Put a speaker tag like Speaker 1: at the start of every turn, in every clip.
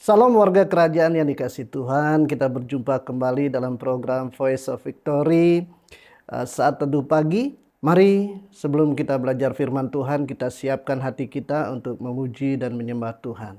Speaker 1: Salam warga kerajaan yang dikasih Tuhan, kita berjumpa kembali dalam program Voice of Victory saat teduh pagi. Mari sebelum kita belajar firman Tuhan, kita siapkan hati kita untuk memuji dan menyembah Tuhan.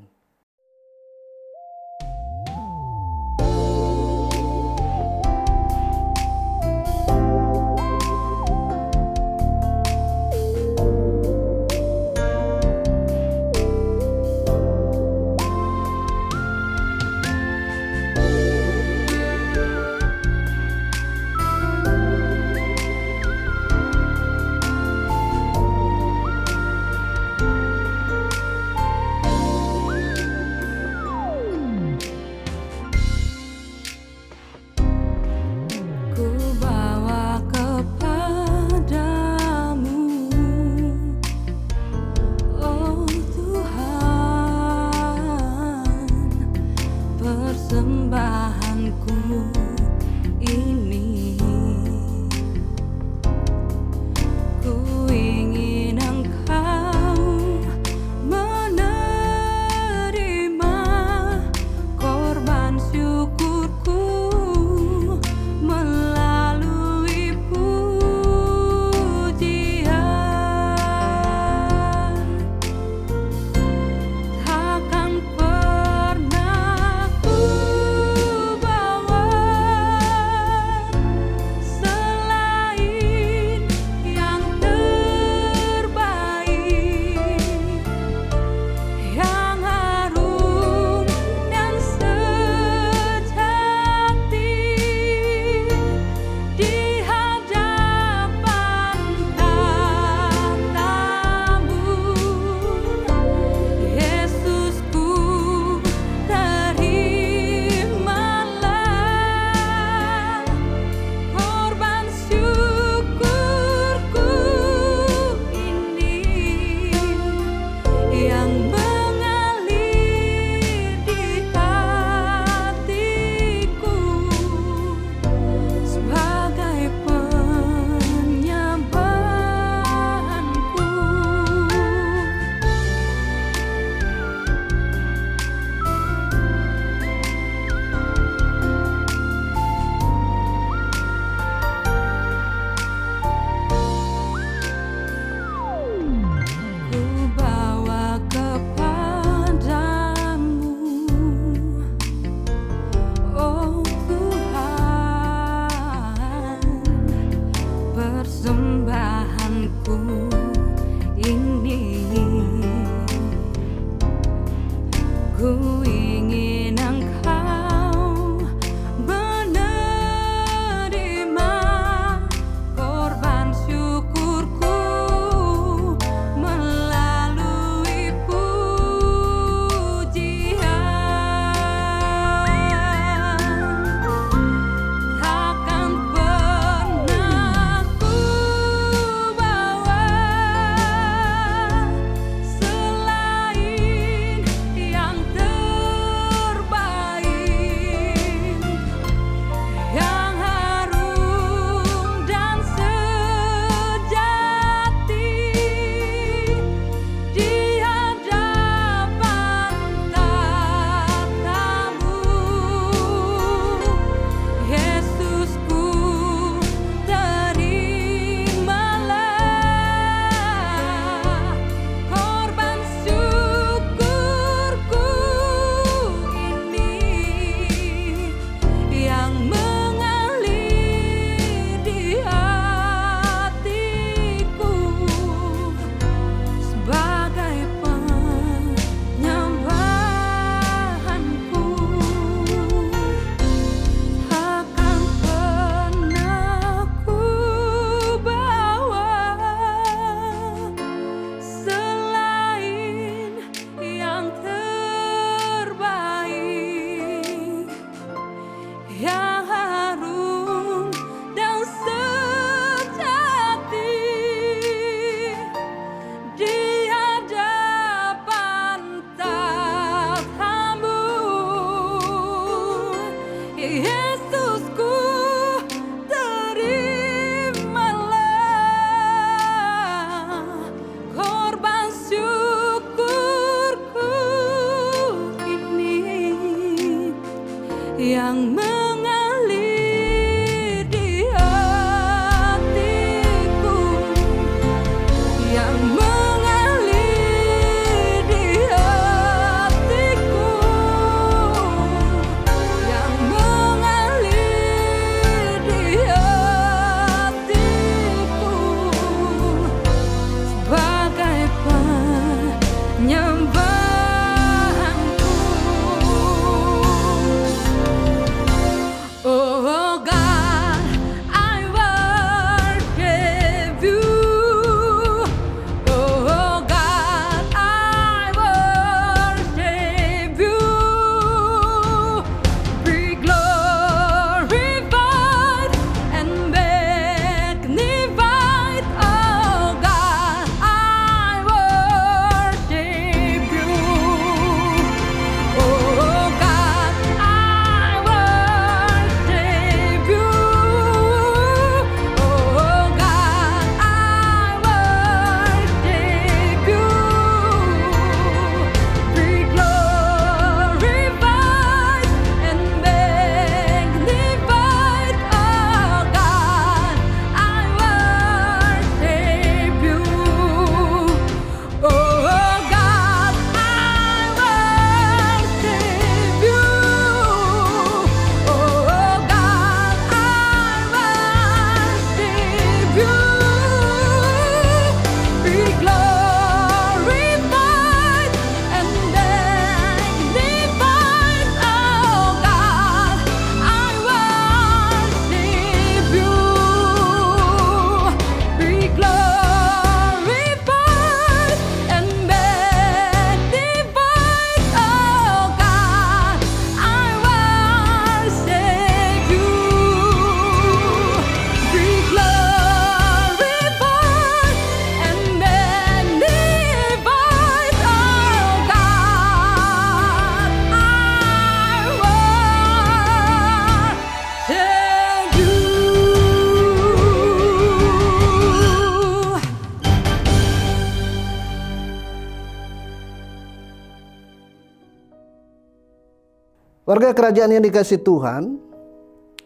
Speaker 1: Warga kerajaan yang dikasih Tuhan,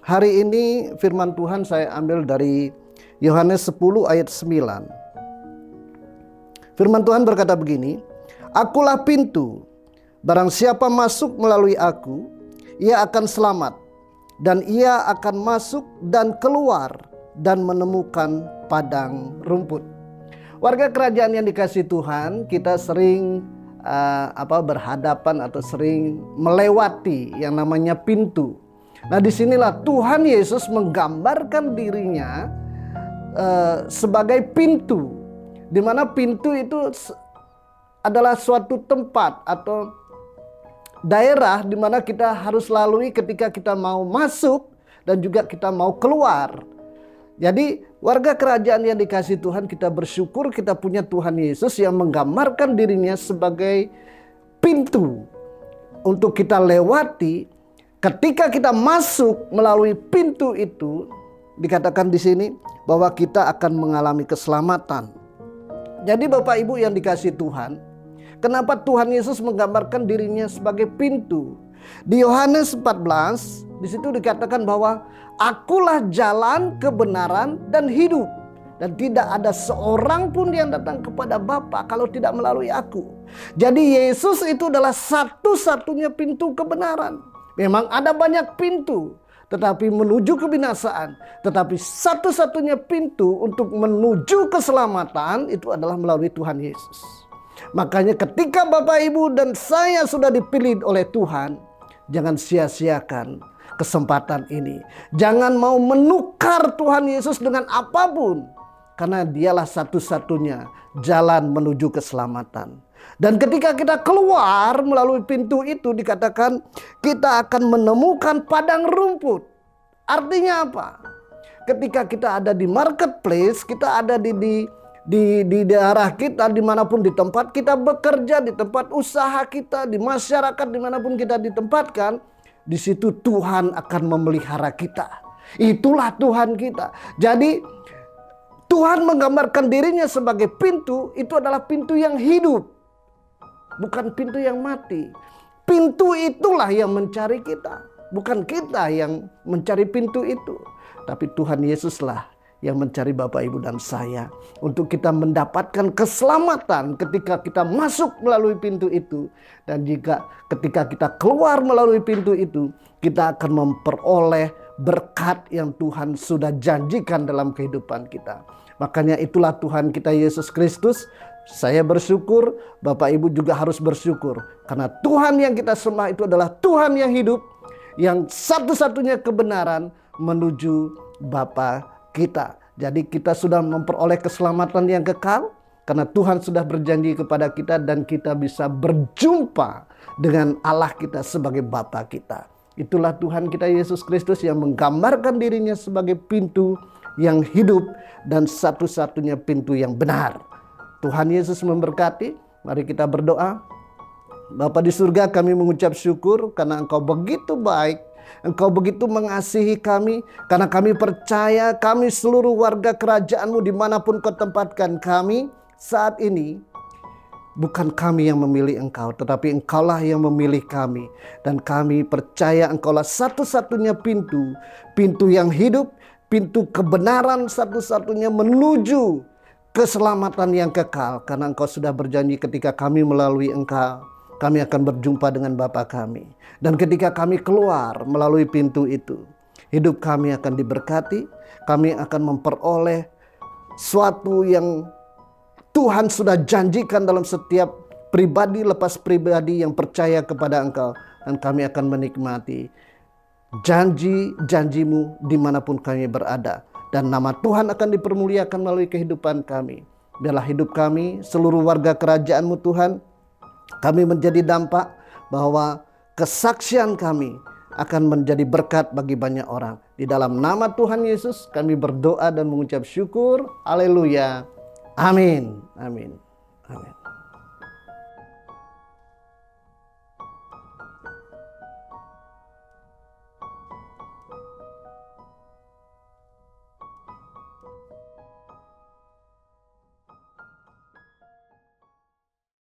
Speaker 1: hari ini firman Tuhan saya ambil dari Yohanes 10 ayat 9. Firman Tuhan berkata begini, "Akulah pintu, barang siapa masuk melalui aku, ia akan selamat, dan ia akan masuk dan keluar dan menemukan padang rumput." Warga kerajaan yang dikasih Tuhan, kita sering berhadapan atau sering melewati yang namanya pintu. Nah, disinilah Tuhan Yesus menggambarkan dirinya sebagai pintu, di mana pintu itu adalah suatu tempat atau daerah di mana kita harus lalui ketika kita mau masuk dan juga kita mau keluar. Jadi warga kerajaan yang dikasih Tuhan, kita bersyukur kita punya Tuhan Yesus yang menggambarkan dirinya sebagai pintu untuk kita lewati. Ketika kita masuk melalui pintu itu, dikatakan di sini bahwa kita akan mengalami keselamatan. Jadi Bapak Ibu yang dikasih Tuhan, kenapa Tuhan Yesus menggambarkan dirinya sebagai pintu? Di Yohanes 14, di situ dikatakan bahwa akulah jalan, kebenaran, dan hidup. Dan tidak ada seorang pun yang datang kepada Bapa kalau tidak melalui aku. Jadi Yesus itu adalah satu-satunya pintu kebenaran. Memang ada banyak pintu, tetapi menuju kebinasaan. Tetapi satu-satunya pintu untuk menuju keselamatan itu adalah melalui Tuhan Yesus. Makanya ketika Bapak Ibu dan saya sudah dipilih oleh Tuhan, jangan sia-siakan kesempatan ini. Jangan mau menukar Tuhan Yesus dengan apapun, karena dialah satu-satunya jalan menuju keselamatan. Dan ketika kita keluar melalui pintu itu, dikatakan kita akan menemukan padang rumput. Artinya apa? Ketika kita ada di marketplace, kita ada di daerah kita, dimanapun di tempat kita bekerja, di tempat usaha kita, di masyarakat dimanapun kita ditempatkan, di situ Tuhan akan memelihara kita. Itulah Tuhan kita. Jadi Tuhan menggambarkan dirinya sebagai pintu, itu adalah pintu yang hidup, bukan pintu yang mati. Pintu itulah yang mencari kita, bukan kita yang mencari pintu itu, tapi Tuhan Yesuslah yang mencari Bapak Ibu dan saya, untuk kita mendapatkan keselamatan ketika kita masuk melalui pintu itu. Dan jika ketika kita keluar melalui pintu itu, kita akan memperoleh berkat yang Tuhan sudah janjikan dalam kehidupan kita. Makanya itulah Tuhan kita Yesus Kristus. Saya bersyukur, Bapak Ibu juga harus bersyukur, karena Tuhan yang kita sembah itu adalah Tuhan yang hidup, yang satu-satunya kebenaran menuju Bapa kita. Jadi kita sudah memperoleh keselamatan yang kekal karena Tuhan sudah berjanji kepada kita, dan kita bisa berjumpa dengan Allah kita sebagai Bapa kita. Itulah Tuhan kita Yesus Kristus yang menggambarkan dirinya sebagai pintu yang hidup dan satu-satunya pintu yang benar. Tuhan Yesus memberkati. Mari kita berdoa. Bapa di surga, kami mengucap syukur karena Engkau begitu baik. Engkau begitu mengasihi kami, karena kami percaya kami seluruh warga kerajaan-Mu dimanapun Kau tempatkan kami saat ini. Bukan kami yang memilih Engkau, tetapi Engkaulah yang memilih kami. Dan kami percaya Engkaulah satu-satunya pintu, pintu yang hidup, pintu kebenaran satu-satunya menuju keselamatan yang kekal. Karena Engkau sudah berjanji ketika kami melalui Engkau, kami akan berjumpa dengan Bapa kami. Dan ketika kami keluar melalui pintu itu, hidup kami akan diberkati. Kami akan memperoleh suatu yang Tuhan sudah janjikan dalam setiap pribadi lepas pribadi yang percaya kepada Engkau. Dan kami akan menikmati janji-janji-Mu dimanapun kami berada. Dan nama Tuhan akan dipermuliakan melalui kehidupan kami. Biarlah hidup kami, seluruh warga kerajaan-Mu Tuhan, kami menjadi dampak bahwa kesaksian kami akan menjadi berkat bagi banyak orang. Di dalam nama Tuhan Yesus kami berdoa dan mengucap syukur. Haleluya. Amin. Amin. Amin.